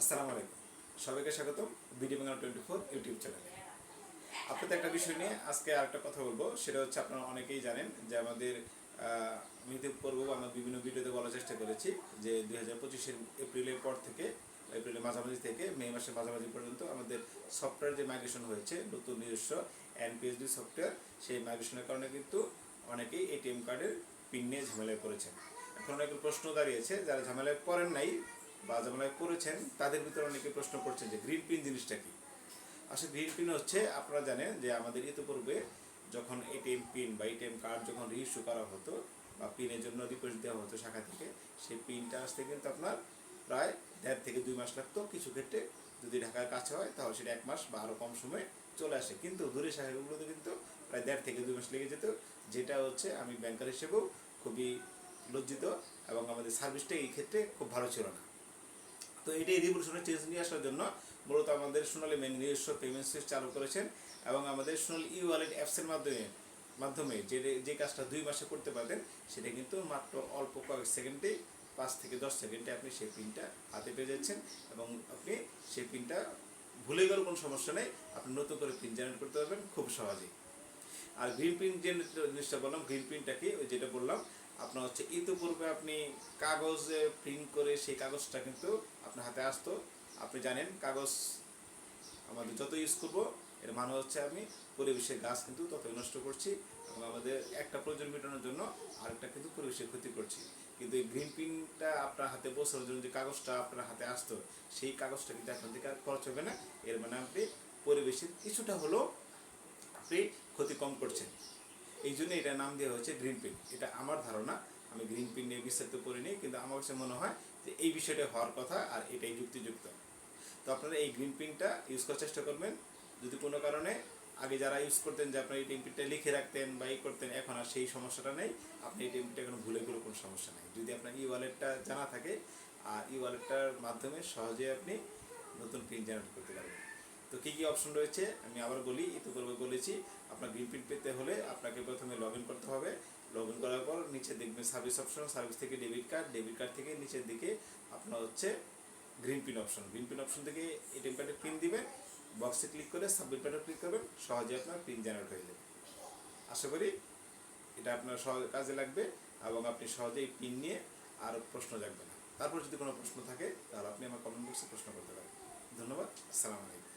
আসসালামু আলাইকুম, সবাইকে স্বাগতম বিডি বাংলা 24 ইউটিউব চ্যানেলে। আপনাদের একটা বিষয় নিয়ে আজকে আরেকটা কথা বলবো, সেটা হচ্ছে আপনারা অনেকেই জানেন যে আমাদের মিতে পর্ব আমরা বিভিন্ন ভিডিওতে বলার চেষ্টা করেছি যে 2025-এর এপ্রিলের পর থেকে, এপ্রিলের মাঝামাঝি থেকে মে মাসের মাঝামাঝি পর্যন্ত আমাদের সফটওয়্যার যে মাইগ্রেশন হয়েছে, নতুন নিজস্ব এনপিএসডি সফটওয়্যার, সেই মাইগ্রেশনের কারণে কিন্তু অনেকেই এটিএম কার্ডের পিন নিয়ে ঝামেলায় পড়েছেন। এখন অনেকের প্রশ্ন দাঁড়িয়েছে, যারা ঝামেলায় পড়েন নাই বা ঝামেলায় পড়েছেন তাদের ভিতরে অনেকে প্রশ্ন করছেন যে গ্রিন পিন জিনিসটা কি। আসলে গ্রিন পিন হচ্ছে, আপনারা জানেন যে আমাদের ইতিপূর্বে যখন এটিএম পিন বা এটিএম কার্ড যখন রিইস্যু করা হতো বা পিনের জন্য রিকোয়েস্ট দেওয়া হতো শাখা থেকে, সেই পিনটা আসতে কিন্তু আপনার প্রায় 1.5 থেকে 2 মাস লাগতো। কিছু ক্ষেত্রে যদি ঢাকার কাছে হয় তাহলে সেটা 1 মাস বা আরও কম সময়ে চলে আসে, কিন্তু দূরের শাখাগুলোতে কিন্তু প্রায় 1.5 থেকে 2 মাস লেগে যেত, যেটা হচ্ছে আমি ব্যাংকার হিসেবেও খুবই লজ্জিত এবং আমাদের সার্ভিসটা এই ক্ষেত্রে খুব ভালো ছিল না। তো এটাই রিভলিউশনের চেঞ্জ নিয়ে আসার জন্য মূলত আমাদের সোনালী ব্যাংক নিজস্ব পেমেন্ট সুইচ চালু করেছেন এবং আমাদের সোনালী ই ওয়ালেট অ্যাপসের মাধ্যমে যে কাজটা 2 মাসে করতে পারতেন, সেটা কিন্তু মাত্র অল্প কয়েক সেকেন্ডে, 5 থেকে 10 সেকেন্ডে আপনি সেই পিনটা হাতে পেয়ে যাচ্ছেন এবং আপনি সেই পিনটা ভুলে গেলেও কোনো সমস্যা নেই, আপনি নতুন করে পিন জেনারেট করতে পারবেন খুব সহজেই। আর গ্রিন প্রিন্ট যে জিনিসটা বললাম, গ্রিন প্রিন্টটা কি, ওই যেটা বললাম আপনার হচ্ছে ইতিপূর্বে আপনি কাগজে প্রিন্ট করে সেই কাগজটা কিন্তু আপনার হাতে আসতো। আপনি জানেন কাগজ আমাদের যত ইউজ করবো এর মানে হচ্ছে আমি পরিবেশের গাছ কিন্তু ততই নষ্ট করছি এবং আমাদের একটা প্রয়োজন মেটানোর জন্য আরেকটা কিন্তু পরিবেশের ক্ষতি করছি। কিন্তু এই গ্রিন প্রিন্টটা আপনার হাতে পৌঁছানোর জন্য যে কাগজটা আপনার হাতে আসতো, সেই কাগজটা কিন্তু এখন থেকে আর খরচ হবে না। এর মানে আপনি পরিবেশের কিছুটা হলেও আপনি ক্ষতি কম করছেন। এই জন্য এটা নাম দেওয়া হয়েছে গ্রিন পিন। এটা আমার ধারণা, আমি গ্রিন পিন নিয়ে বিস্তারিত করিনি, কিন্তু আমার কাছে মনে হয় যে এই বিষয়টা হওয়ার কথা আর এটাই যুক্তিযুক্ত। তো আপনারা এই গ্রিন পিনটা ইউজ করার চেষ্টা করবেন। যদি কোনো কারণে আগে যারা ইউজ করতেন যে আপনার এই টেম্পিনটা লিখে রাখতেন বা ই করতেন, এখন আর সেই সমস্যাটা নেই। আপনি এই টেম্পিনটা এখন ভুলে গেলেও কোনো সমস্যা নেই যদি আপনার ই ওয়ালেটটা জানা থাকে, আর ই ওয়ালেটটার মাধ্যমে সহজে আপনি নতুন পিন জেনারেট করতে পারবেন। তো কী কী অপশন রয়েছে আমি আবার বলি, ইতিপূর্বে বলেছি। আপনার গ্রিন প্রিন্ট পেতে হলে আপনাকে প্রথমে লগ ইন করতে হবে। লগ ইন করার পর নিচে দেখবেন সার্ভিস অপশন, সার্ভিস থেকে ডেবিট কার্ড, ডেবিট কার্ড থেকে নিচের দিকে আপনার হচ্ছে green pin option, green pin option থেকে এটিএম কার্ডের পিন দিবেন, বক্সে ক্লিক করে সাবমিট বাটনে ক্লিক করবেন, সহজে আপনার পিন জেনারেট হয়ে যাবে। আশা করি এটা আপনার সহজ কাজে লাগবে এবং আপনি সহজেই পিন নিয়ে আর প্রশ্ন জাগবে না। তারপর যদি কোনো প্রশ্ন থাকে তাহলে আপনি আমার কমেন্ট বক্সে প্রশ্ন করতে পারেন। ধন্যবাদ, আসসালামু আলাইকুম।